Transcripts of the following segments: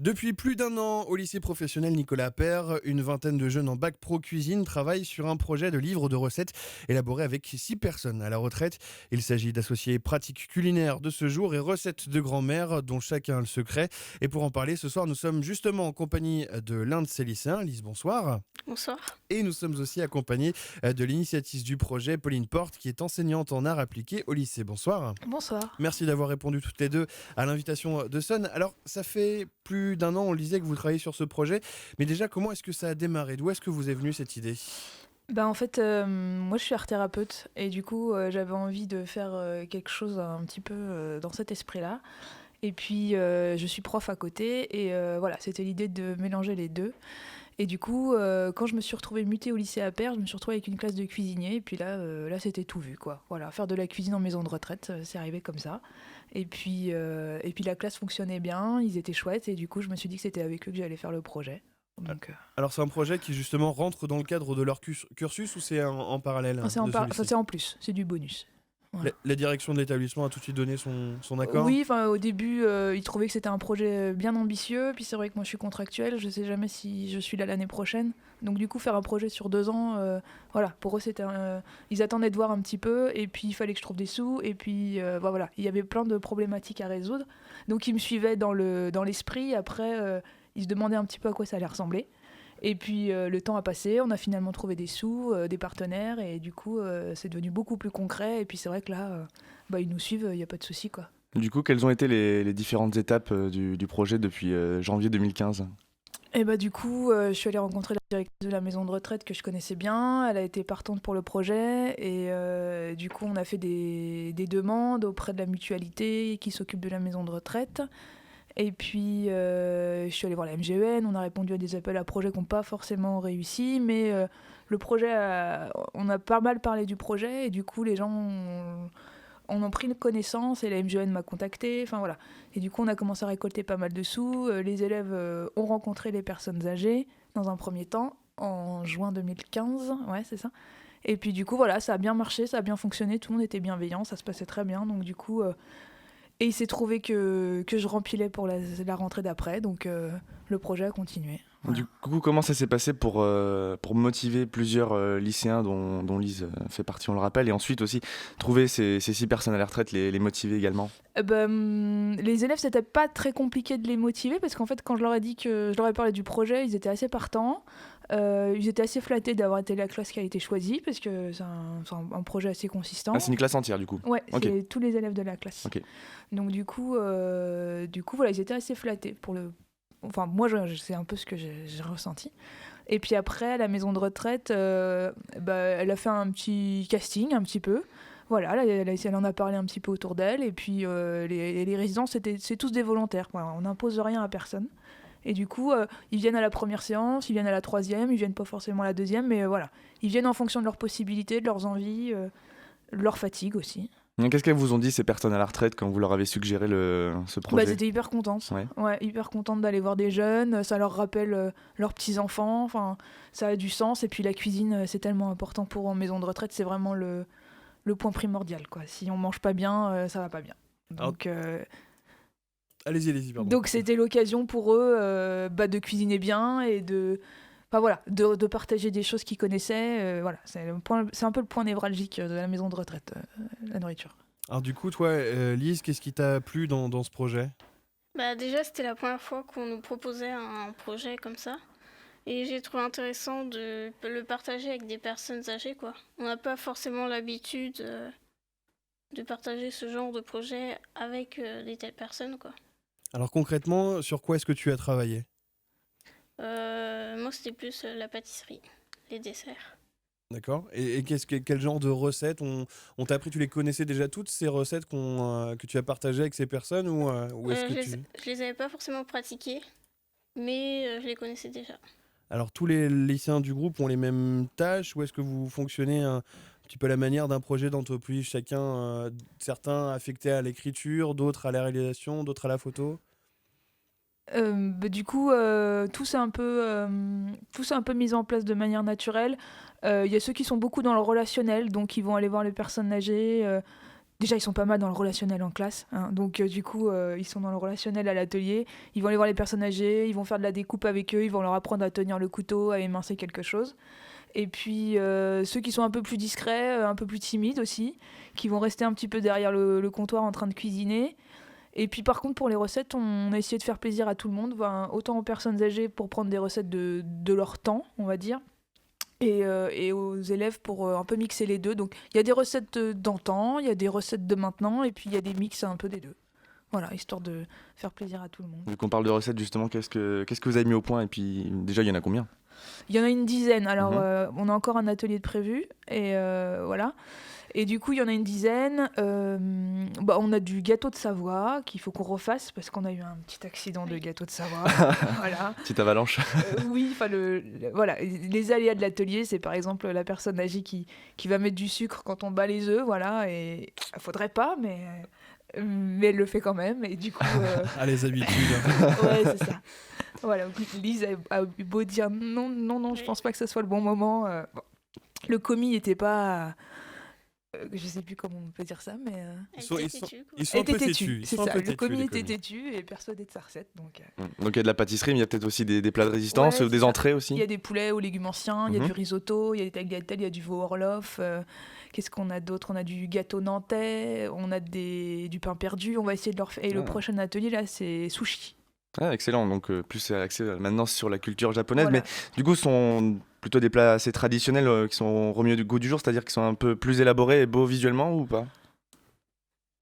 Depuis plus d'un an, au lycée professionnel Nicolas Appert, une vingtaine de jeunes en bac pro cuisine travaillent sur un projet de livre de recettes élaboré avec 6 personnes à la retraite. Il s'agit d'associer pratiques culinaires de ce jour et recettes de grand-mère dont chacun a le secret. Et pour en parler, ce soir, nous sommes justement en compagnie de l'un de ces lycéens. Lise, bonsoir. Bonsoir. Et nous sommes aussi accompagnés de l'initiatrice du projet, Pauline Porte, qui est enseignante en art appliqué au lycée. Bonsoir. Bonsoir. Merci d'avoir répondu toutes les deux à l'invitation de Sun. Alors, ça fait plus d'un an, on le disait, que vous travaillez sur ce projet. Mais déjà, comment est-ce que ça a démarré? D'où est-ce que vous est venue cette idée? En fait, moi je suis art thérapeute et du coup j'avais envie de faire quelque chose un petit peu dans cet esprit-là. Et puis je suis prof à côté et voilà, c'était l'idée de mélanger les deux. Et du coup, quand je me suis retrouvée mutée au lycée Appert, je me suis retrouvée avec une classe de cuisiniers et puis là c'était tout vu quoi. Voilà, faire de la cuisine en maison de retraite, c'est arrivé comme ça. Et puis la classe fonctionnait bien, ils étaient chouettes et du coup je me suis dit que c'était avec eux que j'allais faire le projet. Donc, Alors, c'est un projet qui, justement, rentre dans le cadre de leur cursus ou c'est en parallèle c'est en, de celui-ci? c'est en plus, c'est du bonus. Voilà. La direction de l'établissement a tout de suite donné son accord? Oui, au début, ils trouvaient que c'était un projet bien ambitieux. Puis c'est vrai que moi, je suis contractuelle. Je sais jamais si je suis là l'année prochaine. Donc du coup, faire un projet sur 2 ans, voilà, pour eux, ils attendaient de voir un petit peu. Et puis, il fallait que je trouve des sous. Et puis, voilà, il y avait plein de problématiques à résoudre. Donc, ils me suivaient dans l'esprit. Après, ils se demandaient un petit peu à quoi ça allait ressembler. Et puis le temps a passé, on a finalement trouvé des sous, des partenaires, et du coup c'est devenu beaucoup plus concret. Et puis c'est vrai que là, ils nous suivent, il n'y a pas de souci quoi. Du coup, quelles ont été les différentes étapes du projet depuis janvier 2015? Et du coup, je suis allée rencontrer la directrice de la maison de retraite que je connaissais bien. Elle a été partante pour le projet, et du coup on a fait des demandes auprès de la mutualité qui s'occupe de la maison de retraite. Et puis, je suis allée voir la MGEN, on a répondu à des appels à projets qui n'ont pas forcément réussi, mais le projet, on a pas mal parlé du projet, et du coup, les gens ont pris connaissance, et la MGEN m'a contacté, enfin voilà. Et du coup, on a commencé à récolter pas mal de sous, les élèves ont rencontré les personnes âgées, dans un premier temps, en juin 2015, ouais, c'est ça. Et puis du coup, voilà, ça a bien marché, ça a bien fonctionné, tout le monde était bienveillant, ça se passait très bien, donc du coup... Et il s'est trouvé que je rempilais pour la rentrée d'après, donc le projet a continué. Voilà. Du coup, comment ça s'est passé pour motiver plusieurs lycéens dont Lise fait partie, on le rappelle, et ensuite aussi trouver ces 6 personnes à la retraite, les motiver également? Les élèves, c'était pas très compliqué de les motiver, parce qu'en fait, quand je leur ai dit que je leur ai parlé du projet, ils étaient assez partants. Ils étaient assez flattés d'avoir été la classe qui a été choisie, parce que c'est un projet assez consistant. Ah, c'est une classe entière du coup? Ouais, Ok. c'est tous les élèves de la classe. Ok. Donc du coup, voilà, ils étaient assez flattés pour le. Enfin, moi, c'est un peu ce que j'ai ressenti. Et puis après, la maison de retraite, elle a fait un petit casting, un petit peu. Voilà, elle en a parlé un petit peu autour d'elle. Et puis les résidents, c'est tous des volontaires. Voilà, on n'impose rien à personne. Et du coup, ils viennent à la première séance, ils viennent à la troisième, ils viennent pas forcément à la deuxième, mais voilà. Ils viennent en fonction de leurs possibilités, de leurs envies, de leur fatigue aussi. Qu'est-ce qu'elles vous ont dit, ces personnes à la retraite, quand vous leur avez suggéré ce projet? Elles étaient hyper contentes. Ouais, hyper contentes d'aller voir des jeunes. Ça leur rappelle leurs petits-enfants. Enfin, ça a du sens. Et puis la cuisine, c'est tellement important pour eux en maison de retraite. C'est vraiment le point primordial, quoi. Si on mange pas bien, ça va pas bien. Donc, allez-y, pardon. Donc c'était l'occasion pour eux de cuisiner bien et de partager des choses qu'ils connaissaient. Voilà, c'est un peu le point névralgique de la maison de retraite, la nourriture. Alors du coup, toi, Lise, qu'est-ce qui t'a plu dans ce projet? Déjà, c'était la première fois qu'on nous proposait un projet comme ça. Et j'ai trouvé intéressant de le partager avec des personnes âgées, quoi. On n'a pas forcément l'habitude de partager ce genre de projet avec des telles personnes, quoi. Alors concrètement, sur quoi est-ce que tu as travaillé? Moi, c'était plus la pâtisserie, les desserts. D'accord. Et quel genre de recettes on t'a appris? Tu les connaissais déjà toutes, ces recettes que tu as partagées avec ces personnes, ou est-ce que Je les avais pas forcément pratiquées, mais je les connaissais déjà. Alors tous les lycéens du groupe ont les mêmes tâches, ou est-ce que vous fonctionnez un petit peu à la manière d'un projet d'entreprise, chacun, certains affectés à l'écriture, d'autres à la réalisation, d'autres à la photo? Du coup, tout s'est un peu mis en place de manière naturelle. Il y a ceux qui sont beaucoup dans le relationnel, donc ils vont aller voir les personnes âgées, Déjà, ils sont pas mal dans le relationnel en classe, hein. Donc du coup, ils sont dans le relationnel à l'atelier. Ils vont aller voir les personnes âgées, ils vont faire de la découpe avec eux, ils vont leur apprendre à tenir le couteau, à émincer quelque chose. Et puis ceux qui sont un peu plus discrets, un peu plus timides aussi, qui vont rester un petit peu derrière le comptoir en train de cuisiner. Et puis par contre, pour les recettes, on a essayé de faire plaisir à tout le monde, autant aux personnes âgées pour prendre des recettes de leur temps, on va dire, et aux élèves pour un peu mixer les deux. Donc il y a des recettes d'antan, il y a des recettes de maintenant, et puis il y a des mix un peu des deux. Voilà, histoire de faire plaisir à tout le monde. Vu qu'on parle de recettes, justement, qu'est-ce que vous avez mis au point? Et puis, déjà, il y en a combien? Il y en a une dizaine. Alors, on a encore un atelier de prévu. Et voilà. Et du coup, il y en a une dizaine. On a du gâteau de Savoie qu'il faut qu'on refasse parce qu'on a eu un petit accident de gâteau de Savoie. Voilà. Petite avalanche. Oui, voilà. Les aléas de l'atelier, c'est par exemple la personne âgée qui va mettre du sucre quand on bat les œufs. Voilà. Et il faudrait pas, mais elle le fait quand même. Et du coup. Ah, les habitudes. Ouais, c'est ça. Voilà, Lise a eu beau dire non, je pense pas que ce soit le bon moment. Bon. Le commis n'était pas. Je sais plus comment on peut dire ça, mais. Ils sont un Elle peu était têtus. têtue, c'est ça. Le commis les était commis. têtu et persuadé de sa recette. Donc Donc, il y a de la pâtisserie, mais il y a peut-être aussi des plats de résistance, Ouais, ou des c'est ça. entrées aussi. il y a des poulets aux légumes anciens, il y a Mhm. du risotto, il y a des tagliatelles, il y a du veau Orloff. Qu'est-ce qu'on a d'autre? On a du gâteau nantais, on a du pain perdu. On va essayer de leur faire. Et le Ah. prochain atelier, là, c'est sushi. Ah, excellent, donc plus axé maintenant sur la culture japonaise, Voilà. mais du coup, ce sont plutôt des plats assez traditionnels qui sont remis au goût du jour, c'est-à-dire qui sont un peu plus élaborés et beaux visuellement ou pas?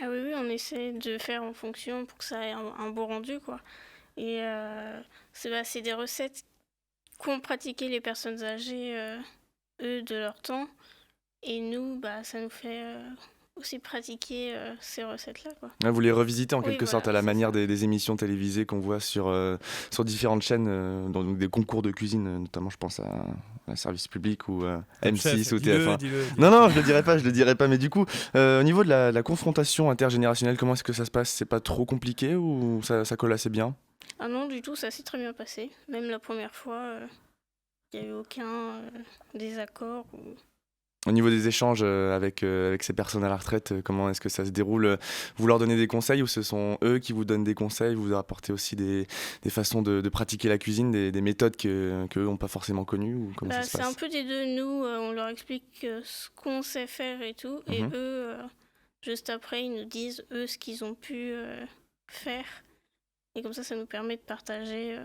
Ah oui, on essaie de faire en fonction pour que ça ait un beau rendu, quoi. Et c'est des recettes qu'ont pratiqué les personnes âgées, eux, de leur temps. Et nous, ça nous fait aussi pratiquer ces recettes-là, quoi. Ah, vous les revisitez en Oui, quelque voilà, sorte à la c'est manière ça. des émissions télévisées qu'on voit sur différentes chaînes, dans donc des concours de cuisine, notamment je pense à Service Public ou M6 ou TF1. Dis-le. Non, je le dirai pas, mais du coup, au niveau de la confrontation intergénérationnelle, comment est-ce que ça se passe? C'est pas trop compliqué ou ça colle assez bien? Ah non, du tout, ça s'est très bien passé. Même la première fois, il n'y a eu aucun désaccord. Au niveau des échanges avec ces personnes à la retraite, comment est-ce que ça se déroule? Vous leur donnez des conseils ou ce sont eux qui vous donnent des conseils? Vous leur apportez aussi des façons de pratiquer la cuisine, des méthodes qu'eux n'ont pas forcément connues ou comment ça se C'est passe? un peu des deux. Nous, on leur explique ce qu'on sait faire et tout. Et Mhm. eux, juste après, ils nous disent, eux, ce qu'ils ont pu faire. Et comme ça nous permet de partager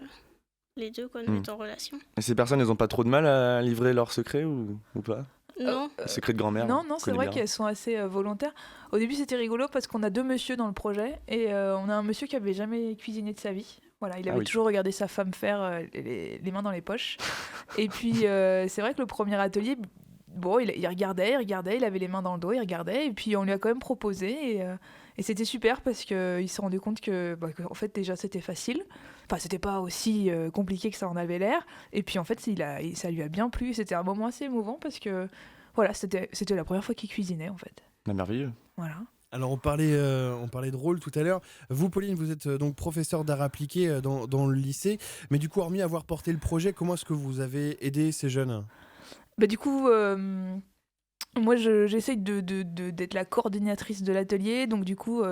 les deux, quoi, de Mhm. mettre en relation. Et ces personnes, elles n'ont pas trop de mal à livrer leurs secrets ou pas? Non, Les secrets de grand-mère? Non, on c'est connaît vrai bien. qu'elles sont assez volontaires. Au début, c'était rigolo parce qu'on a deux messieurs dans le projet et on a un monsieur qui avait jamais cuisiné de sa vie. Voilà, il avait oui. toujours regardé sa femme faire les mains dans les poches. Et puis, c'est vrai que le premier atelier, bon, il regardait, il avait les mains dans le dos, il regardait. Et puis, on lui a quand même proposé et c'était super parce qu'il s'est rendu compte qu'en fait, déjà, c'était facile. Enfin, c'était pas aussi compliqué que ça en avait l'air. Et puis, en fait, ça lui a bien plu. C'était un moment assez émouvant parce que, voilà, c'était la première fois qu'il cuisinait, en fait. Ah, merveilleux. Voilà. Alors on parlait de rôle tout à l'heure. Vous, Pauline, vous êtes donc professeur d'art appliqué dans le lycée. Mais du coup, hormis avoir porté le projet, comment est-ce que vous avez aidé ces jeunes? Du coup, moi, j'essaye d'être la coordinatrice de l'atelier. Donc, du coup,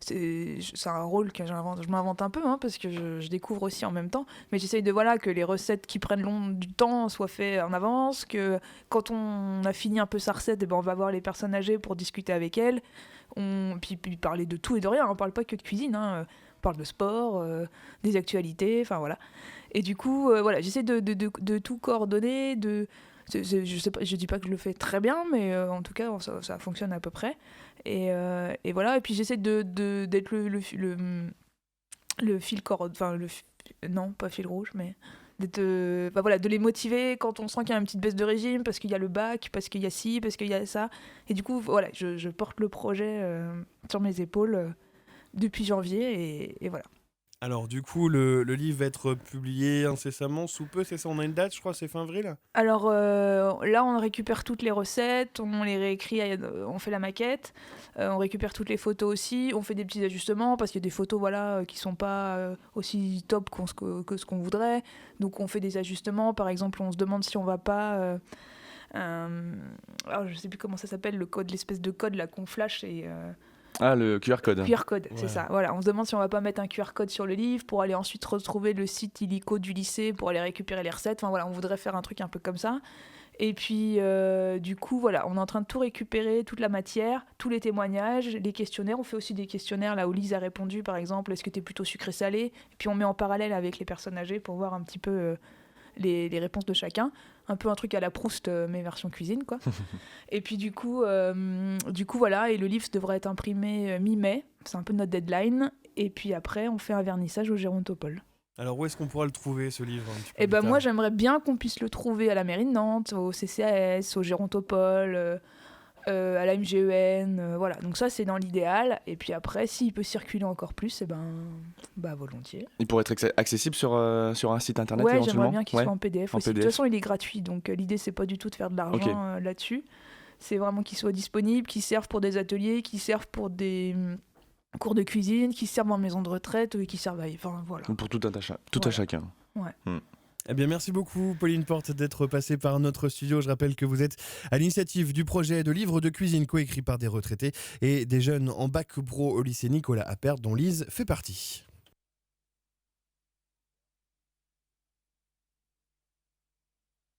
c'est un rôle que je m'invente un peu, hein, parce que je découvre aussi en même temps. Mais j'essaye que les recettes qui prennent du temps soient faites en avance, que quand on a fini un peu sa recette, on va voir les personnes âgées pour discuter avec elles. Puis parler de tout et de rien. On parle pas que de cuisine, hein. On parle de sport, des actualités, enfin voilà. Et du coup, voilà, j'essaie de tout coordonner, je sais pas, je dis pas que je le fais très bien, mais en tout cas, ça fonctionne à peu près. Et voilà, et puis j'essaie d'être le fil corde, enfin, non, pas fil rouge, mais de les motiver quand on sent qu'il y a une petite baisse de régime, parce qu'il y a le bac, parce qu'il y a ci, parce qu'il y a ça. Et du coup, voilà, je porte le projet sur mes épaules depuis janvier, et voilà. Alors du coup, le livre va être publié incessamment, sous peu, c'est ça? On a une date, je crois, c'est fin avril? Alors là, on récupère toutes les recettes, on les réécrit, on fait la maquette, on récupère toutes les photos aussi, on fait des petits ajustements parce qu'il y a des photos qui sont pas aussi top que ce qu'on voudrait. Donc on fait des ajustements. Par exemple, on se demande si on va pas alors je sais plus comment ça s'appelle, le code, l'espèce de code là qu'on flash et Ah, le QR code. QR code, Ouais. c'est ça. Voilà, on se demande si on va pas mettre un QR code sur le livre pour aller ensuite retrouver le site illico du lycée pour aller récupérer les recettes. Enfin voilà, on voudrait faire un truc un peu comme ça. Et puis du coup voilà, on est en train de tout récupérer, toute la matière, tous les témoignages, les questionnaires. On fait aussi des questionnaires là où Lise a répondu par exemple, est-ce que t'es plutôt sucré-salé? Et puis on met en parallèle avec les personnes âgées pour voir un petit peu les réponses de chacun. Un peu un truc à la Proust, mais version cuisine quoi. Et puis du coup voilà, et le livre devrait être imprimé mi-mai, c'est un peu notre deadline. Et puis après, on fait un vernissage au Gérontopole. Alors où est-ce qu'on pourra le trouver ce livre un petit peu Et ben plus moi, tard j'aimerais bien qu'on puisse le trouver à la mairie de Nantes, au CCAS, au Gérontopole, à la MGEN, voilà. Donc ça, c'est dans l'idéal. Et puis après, s'il peut circuler encore plus, et ben volontiers. Il pourrait être accessible sur un site internet Ouais, éventuellement. j'aimerais bien qu'il Ouais. soit en PDF en aussi. De toute PDF. façon, il est gratuit, donc l'idée, c'est pas du tout de faire de l'argent Ok. là-dessus. C'est vraiment qu'il soit disponible, qu'il serve pour des ateliers, qu'il serve pour des cours de cuisine, qu'il serve en maison de retraite, qui servent à... Enfin, voilà. Pour tout à Voilà. chacun. Eh bien, merci beaucoup, Pauline Porte, d'être passée par notre studio. Je rappelle que vous êtes à l'initiative du projet de livre de cuisine coécrit par des retraités et des jeunes en bac pro au lycée Nicolas Appert, dont Lise fait partie.